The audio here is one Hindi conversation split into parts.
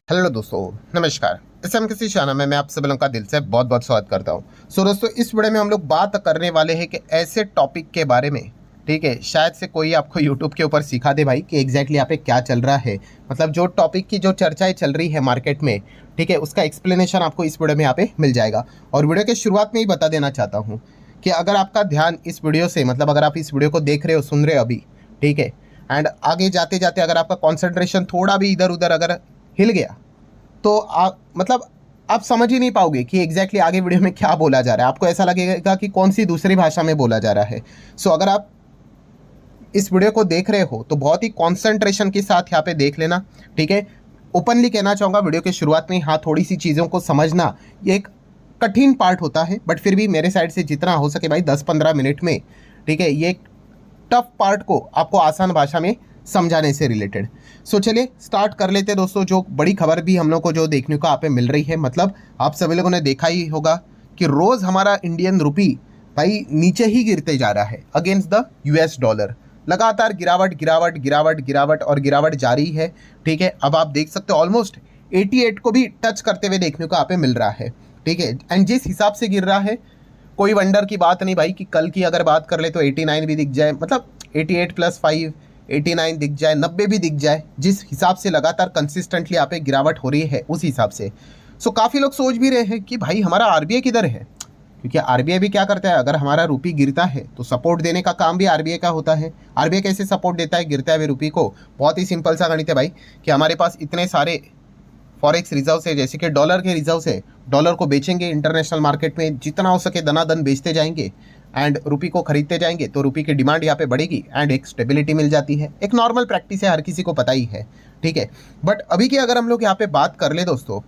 हेलो दोस्तों, नमस्कार। इस समय किसी चैनल में मैं आप सभी लोगों का दिल से बहुत बहुत स्वागत करता हूं। दोस्तों, इस वीडियो में हम लोग बात करने वाले हैं कि ऐसे टॉपिक के बारे में, ठीक है, शायद से कोई आपको यूट्यूब के ऊपर सिखा दे भाई कि एग्जैक्टली यहाँ पे क्या चल रहा है। मतलब जो टॉपिक की जो चर्चाएं चल रही है मार्केट में, ठीक है, उसका एक्सप्लेनेशन आपको इस वीडियो में यहाँ पे मिल जाएगा। और वीडियो के शुरुआत में ही बता देना चाहता हूँ कि अगर आपका ध्यान इस वीडियो से, मतलब अगर आप इस वीडियो को देख रहे हो, सुन रहे हो अभी, ठीक है, एंड आगे जाते जाते अगर आपका कॉन्सेंट्रेशन थोड़ा भी इधर उधर अगर हिल गया तो मतलब आप समझ ही नहीं पाओगे कि एग्जैक्टली आगे वीडियो में क्या बोला जा रहा है। आपको ऐसा लगेगा कि कौन सी दूसरी भाषा में बोला जा रहा है। सो अगर आप इस वीडियो को देख रहे हो तो बहुत ही कॉन्सेंट्रेशन के साथ यहाँ पे देख लेना, ठीक है। ओपनली कहना चाहूँगा वीडियो के शुरुआत में, हाँ, थोड़ी सी चीज़ों को समझना ये एक कठिन पार्ट होता है, बट फिर भी मेरे साइड से जितना हो सके भाई 10-15 मिनट में, ठीक है, ये टफ पार्ट को आपको आसान भाषा में समझाने से रिलेटेड। सो चलिए स्टार्ट कर लेते हैं दोस्तों। जो बड़ी खबर भी हम लोग को जो देखने को आप पे मिल रही है, मतलब आप सभी लोगों ने देखा ही होगा कि रोज़ हमारा इंडियन रुपी भाई नीचे ही गिरते जा रहा है अगेंस्ट द यूएस डॉलर। लगातार गिरावट गिरावट गिरावट गिरावट और गिरावट जारी है, ठीक है। अब आप देख सकते हो ऑलमोस्ट 88 को भी टच करते हुए देखने को आप पे मिल रहा है, ठीक है। एंड जिस हिसाब से गिर रहा है, कोई वंडर की बात नहीं भाई कि कल की अगर बात कर ले तो 89 भी दिख जाए, मतलब 88 + 5 89 दिख जाए, 90 भी दिख जाए। जिस हिसाब से लगातार कंसिस्टेंटली यहाँ पे गिरावट हो रही है उस हिसाब से। सो काफ़ी लोग सोच भी रहे हैं कि भाई हमारा आरबीआई किधर है, क्योंकि आरबीआई भी क्या करता है, अगर हमारा रुपी गिरता है तो सपोर्ट देने का काम भी आरबीआई का होता है। आरबीआई कैसे सपोर्ट देता है गिरते हुए रुपी को? बहुत ही सिंपल सा गणित है भाई कि हमारे पास इतने सारे फॉरेक्स रिजर्व है, जैसे कि डॉलर के रिजर्व है, डॉलर को बेचेंगे इंटरनेशनल मार्केट में, जितना हो सके दनादन बेचते जाएंगे एंड रुपी को खरीदते जाएंगे तो रुपी की डिमांड यहाँ पे बढ़ेगी एंड एक स्टेबिलिटी मिल जाती है। एक नॉर्मल प्रैक्टिस है, हर किसी को पता ही है, ठीक है। बट अभी की अगर हम लोग यहाँ पे बात कर ले दोस्तों,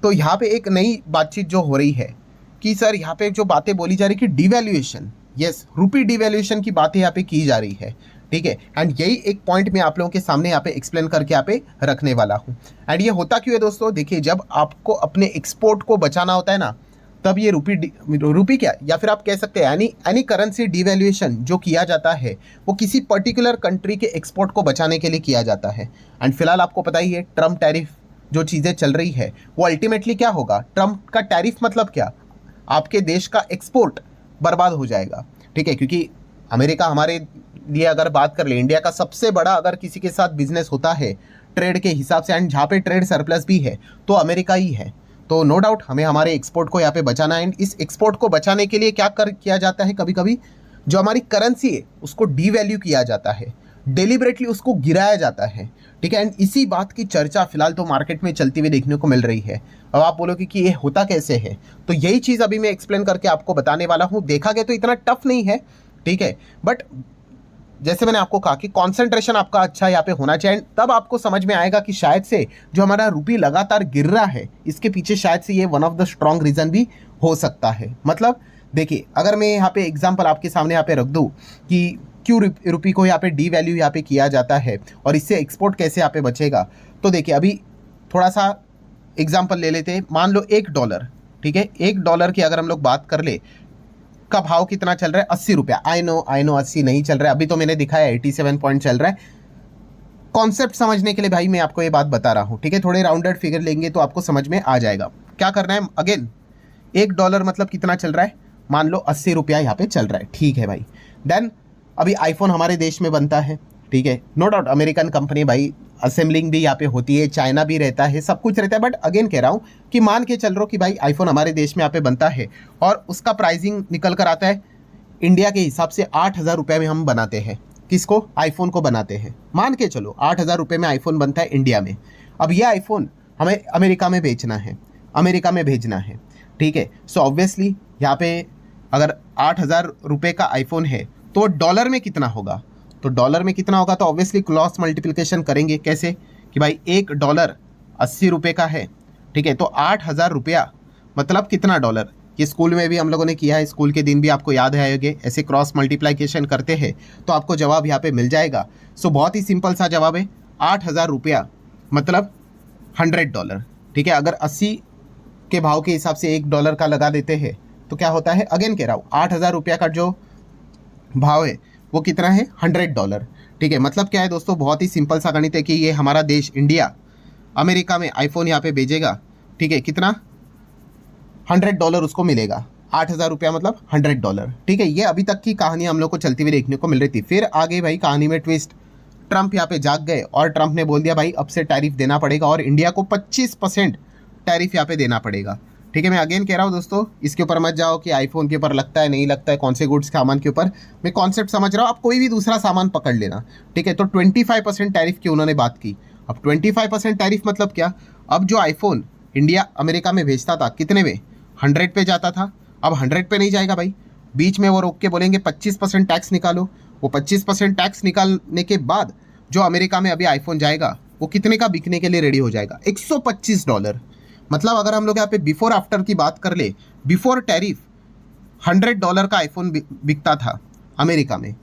तो यहाँ पे एक नई बातचीत जो हो रही है कि सर यहाँ पे जो बातें बोली जा रही कि डिवैल्यूएशन, यस, रुपी डिवैल्यूएशन की बातें यहाँ पे की जा रही है, ठीक है। एंड यही एक पॉइंट मैं आप लोगों के सामने यहाँ पे एक्सप्लेन करके यहाँ पे रखने वाला हूँ। एंड ये होता क्यों है दोस्तों? देखिए, जब आपको अपने एक्सपोर्ट को बचाना होता है ना, तब ये रुपी क्या, या फिर आप कह सकते हैं एनी करेंसी डिवैल्यूएशन जो किया जाता है वो किसी पर्टिकुलर कंट्री के एक्सपोर्ट को बचाने के लिए किया जाता है। एंड फिलहाल आपको पता ही है ट्रम्प टैरिफ जो चीज़ें चल रही है वो अल्टीमेटली क्या होगा? ट्रम्प का टैरिफ मतलब क्या? आपके देश का एक्सपोर्ट बर्बाद हो जाएगा, ठीक है। क्योंकि अमेरिका हमारे लिए अगर बात कर ले, इंडिया का सबसे बड़ा अगर किसी के साथ बिजनेस होता है ट्रेड के हिसाब से, एंड जहाँ पे ट्रेड सरप्लस भी है तो अमेरिका ही है। तो नो डाउट हमें हमारे एक्सपोर्ट को यहाँ पे बचाना है। एंड इस एक्सपोर्ट को बचाने के लिए क्या किया जाता है, कभी कभी जो हमारी करेंसी है उसको डीवैल्यू किया जाता है, डेलिबरेटली उसको गिराया जाता है, ठीक है। एंड इसी बात की चर्चा फिलहाल तो मार्केट में चलती हुई देखने को मिल रही है। अब आप बोलोगे कि ये होता कैसे है, तो यही चीज़ अभी मैं एक्सप्लेन करके आपको बताने वाला हूँ। देखा गया तो इतना टफ नहीं है, ठीक है, बट जैसे मैंने आपको कहा कि कंसंट्रेशन आपका अच्छा यहाँ पे होना चाहिए, तब आपको समझ में आएगा कि शायद से जो हमारा रुपी लगातार गिर रहा है इसके पीछे शायद से ये one of the strong reason भी हो सकता है। मतलब देखिए, अगर मैं यहाँ पे एग्जांपल आपके सामने यहाँ पे रख दूँ कि क्यों रुपी को यहाँ पे डी वैल्यू यहाँ पे किया जाता है और इससे एक्सपोर्ट कैसे यहाँ पे बचेगा, तो देखिए अभी थोड़ा सा एग्जाम्पल ले लेते हैं। मान लो $1, ठीक है, $1 की अगर हम लोग बात कर ले का भाव कितना चल रहा है? 80 रुपया। आई नो 80 नहीं चल रहा है, अभी तो मैंने दिखाया 87 पॉइंट चल रहा है। कॉन्सेप्ट समझने के लिए भाई मैं आपको ये बात बता रहा हूँ, ठीक है। थोड़े राउंडेड फिगर लेंगे तो आपको समझ में आ जाएगा। क्या करना है, अगेन $1 मतलब कितना चल रहा है? मान लो 80 रुपया यहाँ पे चल रहा है, ठीक है भाई। देन अभी आईफोन हमारे देश में बनता है, ठीक है, नो डाउट अमेरिकन कंपनी भाई, असेंबलिंग भी यहाँ पे होती है, चाइना भी रहता है, सब कुछ रहता है। बट अगेन कह रहा हूँ कि मान के चल रहा हूँ कि भाई आईफोन हमारे देश में यहाँ पे बनता है और उसका प्राइसिंग निकल कर आता है इंडिया के हिसाब से 8,000 रुपये में हम बनाते हैं। किसको? आईफोन को बनाते हैं। मान के चलो 8,000 रुपये में आईफोन बनता है इंडिया में। अब ये आईफोन हमें अमेरिका में बेचना है, अमेरिका में भेजना है, ठीक है। सो ऑब्वियसली यहाँ पे अगर 8,000 रुपये का आईफोन है तो डॉलर में कितना होगा? तो डॉलर में कितना होगा, तो ऑब्वियसली क्रॉस मल्टीप्लिकेशन करेंगे। कैसे कि भाई $1 80 रुपये का है, ठीक है, तो 8,000 रुपया मतलब कितना डॉलर? ये स्कूल में भी हम लोगों ने किया है, स्कूल के दिन भी आपको याद है आएंगे, ऐसे क्रॉस मल्टीप्लिकेशन करते हैं तो आपको जवाब यहाँ पे मिल जाएगा। सो बहुत ही सिंपल सा जवाब है, 8,000 रुपया मतलब $100, ठीक है। अगर 80 के भाव के हिसाब से $1 का लगा देते हैं तो क्या होता है? अगेन कह रहा हूँ 8,000 रुपया का जो भाव है वो कितना है? $100, ठीक है। मतलब क्या है दोस्तों, बहुत ही सिंपल सा गणित है कि ये हमारा देश इंडिया अमेरिका में आईफोन यहाँ पे भेजेगा, ठीक है, कितना $100 उसको मिलेगा, 8,000 रुपया मतलब $100, ठीक है। ये अभी तक की कहानी हम लोग को चलती हुई देखने को मिल रही थी। फिर आगे भाई कहानी में ट्विस्ट, ट्रंप यहाँ पे जाग गए और ट्रंप ने बोल दिया भाई अब से टैरिफ देना पड़ेगा और इंडिया को 25% टैरिफ यहाँ पे देना पड़ेगा, ठीक है। मैं अगेन कह रहा हूँ दोस्तों, इसके ऊपर मत जाओ कि आईफोन के ऊपर लगता है नहीं लगता है, कौन से गुड्स सामान के ऊपर, मैं कॉन्सेप्ट समझ रहा हूँ, आप कोई भी दूसरा सामान पकड़ लेना, ठीक है। तो 25% टैरिफ की उन्होंने बात की। अब 25% टैरिफ मतलब क्या, अब जो आईफोन इंडिया अमेरिका में भेजता था कितने में, 100 पे जाता था, अब 100 पे नहीं जाएगा भाई, बीच में वो रोक के बोलेंगे 25% टैक्स निकालो। वो 25% टैक्स निकालने के बाद जो अमेरिका में अभी आईफोन जाएगा वो कितने का बिकने के लिए रेडी हो जाएगा, $125। मतलब अगर हम लोग यहाँ पे बिफोर आफ्टर की बात कर ले, बिफोर टैरिफ $100 का आईफोन बिकता था अमेरिका में,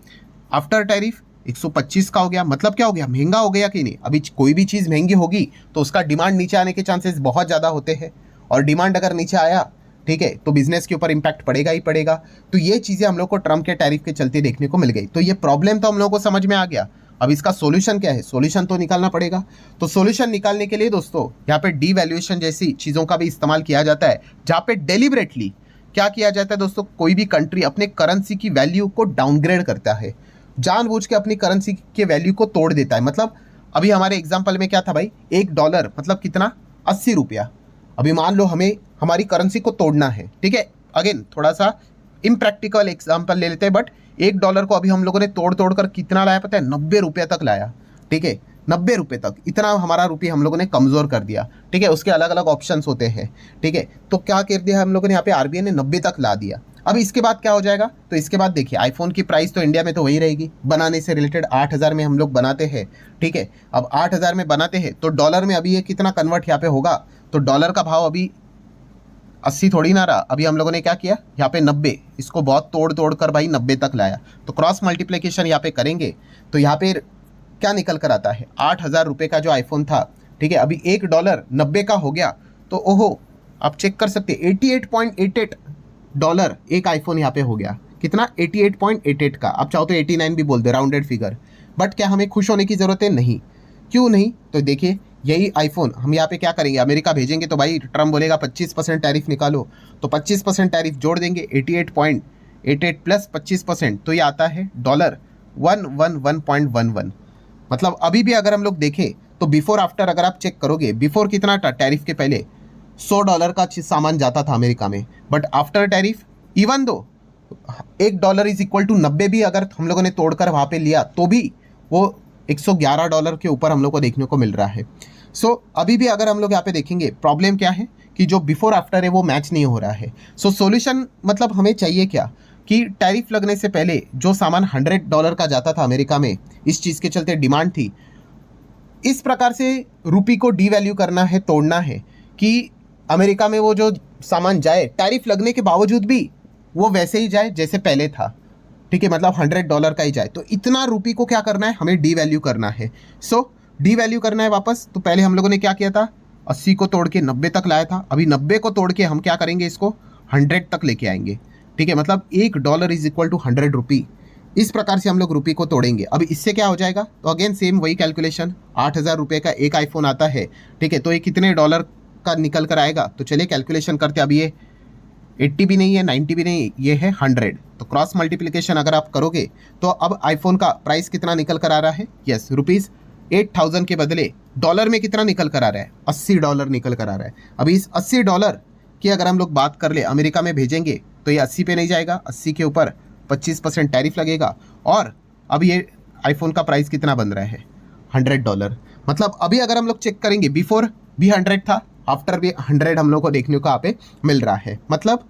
आफ्टर टैरिफ 125 का हो गया। मतलब क्या हो गया, महंगा हो गया कि नहीं। अभी कोई भी चीज़ महंगी होगी तो उसका डिमांड नीचे आने के चांसेस बहुत ज़्यादा होते हैं, और डिमांड अगर नीचे आया, ठीक है, तो बिजनेस के ऊपर इंपैक्ट पड़ेगा ही पड़ेगा। तो ये चीज़ें हम लोग को ट्रम्प के टैरिफ के चलते देखने को मिल गई। तो ये प्रॉब्लम तो हम लोगों को समझ में आ गया। अब इसका सॉल्यूशन क्या है, सॉल्यूशन तो निकालना पड़ेगा। तो सॉल्यूशन निकालने के लिए दोस्तों यहाँ पे डीवैल्यूएशन जैसी चीज़ों का भी इस्तेमाल किया जाता है, जहाँ पे डेलिबरेटली क्या किया जाता है दोस्तों, कोई भी कंट्री अपने करेंसी की वैल्यू को डाउनग्रेड करता है, जानबूझ के अपनी करेंसी के वैल्यू को तोड़ देता है। मतलब अभी हमारे एग्जाम्पल में क्या था भाई, $1 मतलब कितना, 80 रुपया। अभी मान लो हमें हमारी करेंसी को तोड़ना है, ठीक है, अगेन थोड़ा सा इम्प्रैक्टिकल एग्जाम्पल ले लेते हैं, बट $1 को अभी हम लोगों ने तोड़ तोड़ कर कितना लाया पता है, 90 रुपये तक लाया, ठीक है, 90 रुपये तक, इतना हमारा रुपये हम लोगों ने कमज़ोर कर दिया, ठीक है। उसके अलग अलग ऑप्शंस होते हैं, ठीक है। तो क्या कर दिया हम लोगों ने यहाँ पे, आरबीआई ने 90 तक ला दिया। अब इसके बाद क्या हो जाएगा, तो इसके बाद देखिए आईफोन की प्राइस तो इंडिया में तो वही रहेगी, बनाने से रिलेटेड 8,000 में हम लोग बनाते हैं, ठीक है। अब 8,000 में बनाते हैं तो डॉलर में अभी ये कितना कन्वर्ट यहाँ पे होगा, तो डॉलर का भाव अभी 80 थोड़ी ना रहा। अभी हम लोगों ने क्या किया, यहाँ पे 90, इसको बहुत तोड़ तोड़ कर भाई 90 तक लाया। तो क्रॉस मल्टीप्लिकेशन यहाँ पे करेंगे तो यहाँ पे क्या निकल कर आता है, 8,000 रुपये का जो आईफोन था, ठीक है, अभी $1 90 का हो गया। तो ओहो, आप चेक कर सकते, $88.88 एक आईफोन यहाँ पे हो गया। कितना, 88.88 का। आप चाहो तो 89 भी बोल दे, राउंडेड फिगर। बट क्या हमें खुश होने की ज़रूरत है, नहीं। क्यों नहीं, तो देखिए यही आईफोन हम यहाँ पे क्या करेंगे, अमेरिका भेजेंगे तो भाई ट्रम्प बोलेगा 25% टैरिफ निकालो, तो 25% टैरिफ जोड़ देंगे, 88.88 प्लस 25%, तो ये आता है $111.11। मतलब अभी भी अगर हम लोग देखें तो बिफोर आफ्टर अगर आप चेक करोगे, बिफोर कितना था टैरिफ के पहले, $100 का सामान जाता था अमेरिका में, but after tariff even though $1 is equal to 90 भी अगर हम लोगों ने तोड़कर वहाँ पे लिया तो भी वो $111 के ऊपर हम लोग को देखने को मिल रहा है। सो अभी भी अगर हम लोग यहाँ पे देखेंगे, प्रॉब्लम क्या है कि जो बिफोर आफ्टर है वो मैच नहीं हो रहा है। सो सॉल्यूशन मतलब हमें चाहिए क्या, कि टैरिफ लगने से पहले जो सामान $100 का जाता था अमेरिका में, इस चीज़ के चलते डिमांड थी, इस प्रकार से रुपये को डीवैल्यू करना है, तोड़ना है, कि अमेरिका में वो जो सामान जाए टैरिफ लगने के बावजूद भी वो वैसे ही जाए जैसे पहले था, ठीक है, मतलब $100 का ही जाए। तो इतना रुपये को क्या करना है, हमें डीवैल्यू करना है। सो डीवैल्यू करना है वापस, तो पहले हम लोगों ने क्या किया था, 80 को तोड़ के 90 तक लाया था। अभी 90 को तोड़ के हम क्या करेंगे, इसको 100 तक लेके आएंगे, ठीक है। मतलब $1 इज इक्वल टू 100 रुपी। इस प्रकार से हम लोग रुपये को तोड़ेंगे। अब इससे क्या हो जाएगा, तो अगेन सेम वही कैलकुलेशन, 8,000 रुपये का एक आईफोन आता है, ठीक है, तो ये कितने डॉलर का निकल कर आएगा। तो चलिए कैलकुलेशन करते। अब ये 80 भी नहीं है, 90 भी नहीं, ये है 100। तो क्रॉस मल्टीप्लिकेशन अगर आप करोगे तो अब आईफोन का प्राइस कितना निकल कर आ रहा है, यस, ₹8,000 के बदले डॉलर में कितना निकल कर आ रहा है, $80 निकल कर आ रहा है। अभी इस $80 की अगर हम लोग बात कर ले, अमेरिका में भेजेंगे तो ये 80 पे नहीं जाएगा, 80 के ऊपर 25% टैरिफ लगेगा। और अब ये आईफोन का प्राइस कितना बन रहा है, $100। मतलब अभी अगर हम लोग चेक करेंगे, बिफोर भी 100 था, आफ्टर भी 100 हम लोग को देखने को यहाँ पे मिल रहा है। मतलब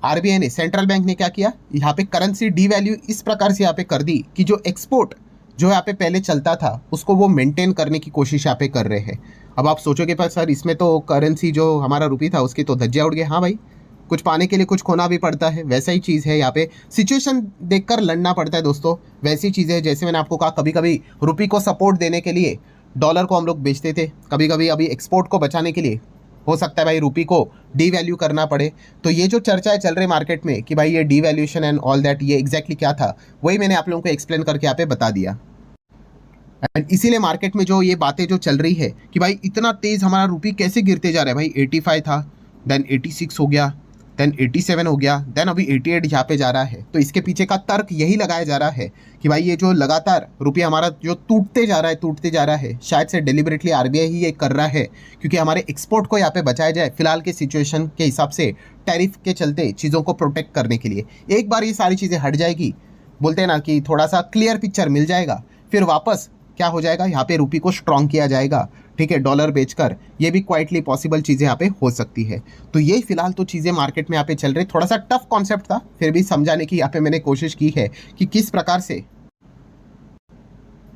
आरबीआई ने, सेंट्रल बैंक ने क्या किया, यहाँ पे करेंसी डीवैल्यू इस प्रकार से यहाँ पे कर दी कि जो एक्सपोर्ट जो यहाँ पे पहले चलता था उसको वो मेंटेन करने की कोशिश यहाँ पे कर रहे हैं। अब आप सोचोगे पर सर इसमें तो करेंसी जो हमारा रुपये था उसकी तो धज्जियाँ उड़ गई। हाँ भाई, कुछ पाने के लिए कुछ खोना भी पड़ता है, वैसा ही चीज़ है यहाँ पे, सिचुएशन देखकर लड़ना पड़ता है दोस्तों। वैसी चीज़ें है, जैसे मैंने आपको कहा, कभी कभी रुपये को सपोर्ट देने के लिए डॉलर को हम लोग बेचते थे, कभी कभी अभी एक्सपोर्ट को बचाने के लिए हो सकता है भाई रुपये को डीवैल्यू करना पड़े। तो ये जो चर्चाएं चल रही मार्केट में कि भाई ये डीवैल्यूएशन एंड ऑल दैट, ये एग्जैक्टली क्या था, वही मैंने आप लोगों को एक्सप्लेन करके यहाँ पे बता दिया। एंड इसीलिए मार्केट में जो ये बातें जो चल रही है कि भाई इतना तेज हमारा रुपये कैसे गिरते जा रहा है, भाई 85 था, देन 86 हो गया, देन 87 हो गया, देन अभी 88 यहाँ पे जा रहा है। तो इसके पीछे का तर्क यही लगाया जा रहा है कि भाई ये जो लगातार रुपया हमारा जो टूटते जा रहा है, शायद से डेलिबरेटली आरबीआई ही ये कर रहा है क्योंकि हमारे एक्सपोर्ट को यहाँ पे बचाया जाए फिलहाल के सिचुएशन के हिसाब से, टैरिफ के चलते चीज़ों को प्रोटेक्ट करने के लिए। एक बार ये सारी चीज़ें हट जाएगी, बोलते हैं ना कि थोड़ा सा क्लियर पिक्चर मिल जाएगा, फिर वापस क्या हो जाएगा, यहाँ पे रुपये को स्ट्रॉन्ग किया जाएगा, ठीक है, डॉलर बेचकर। ये भी क्वाइटली पॉसिबल चीज़ें यहाँ पे हो सकती है। तो ये फिलहाल तो चीज़ें मार्केट में यहाँ पे चल रही। थोड़ा सा टफ कॉन्सेप्ट था, फिर भी समझाने की यहाँ पे मैंने कोशिश की है कि किस प्रकार से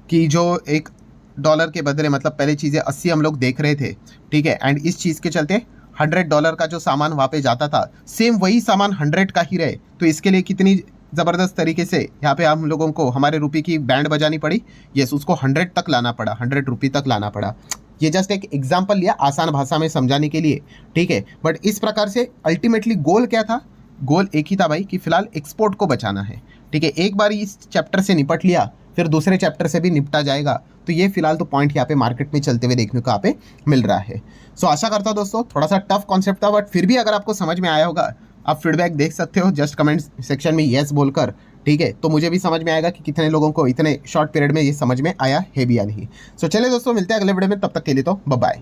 कि जो एक डॉलर के बदले मतलब पहले चीज़ें 80 हम लोग देख रहे थे, ठीक है, एंड इस चीज़ के चलते $100 का जो सामान वहाँ पे जाता था, सेम वही सामान 100 का ही रहे। तो इसके लिए कितनी ज़बरदस्त तरीके से यहाँ पे हम लोगों को हमारे रुपये की बैंड बजानी पड़ी। यस, उसको 100 तक लाना पड़ा, 100 रुपये तक लाना पड़ा। ये जस्ट एक एग्जाम्पल लिया आसान भाषा में समझाने के लिए, ठीक है। बट इस प्रकार से अल्टीमेटली गोल क्या था, गोल एक ही था भाई कि फिलहाल एक्सपोर्ट को बचाना है, ठीक है। एक बार इस चैप्टर से निपट लिया, फिर दूसरे चैप्टर से भी निपटा जाएगा। तो ये फिलहाल तो पॉइंट यहाँ पे मार्केट में चलते हुए देखने को यहाँ पे मिल रहा है। सो आशा करता हूँ दोस्तों, थोड़ा सा टफ कॉन्सेप्ट था, बट फिर भी अगर आपको समझ में आया होगा, आप फीडबैक देख सकते हो जस्ट कमेंट सेक्शन में येस बोलकर, ठीक है। तो मुझे भी समझ में आएगा कि कितने लोगों को इतने शॉर्ट पीरियड में ये समझ में आया है भी या नहीं। सो चलिए दोस्तों, मिलते हैं अगले वीडियो में, तब तक के लिए तो बाय बाय।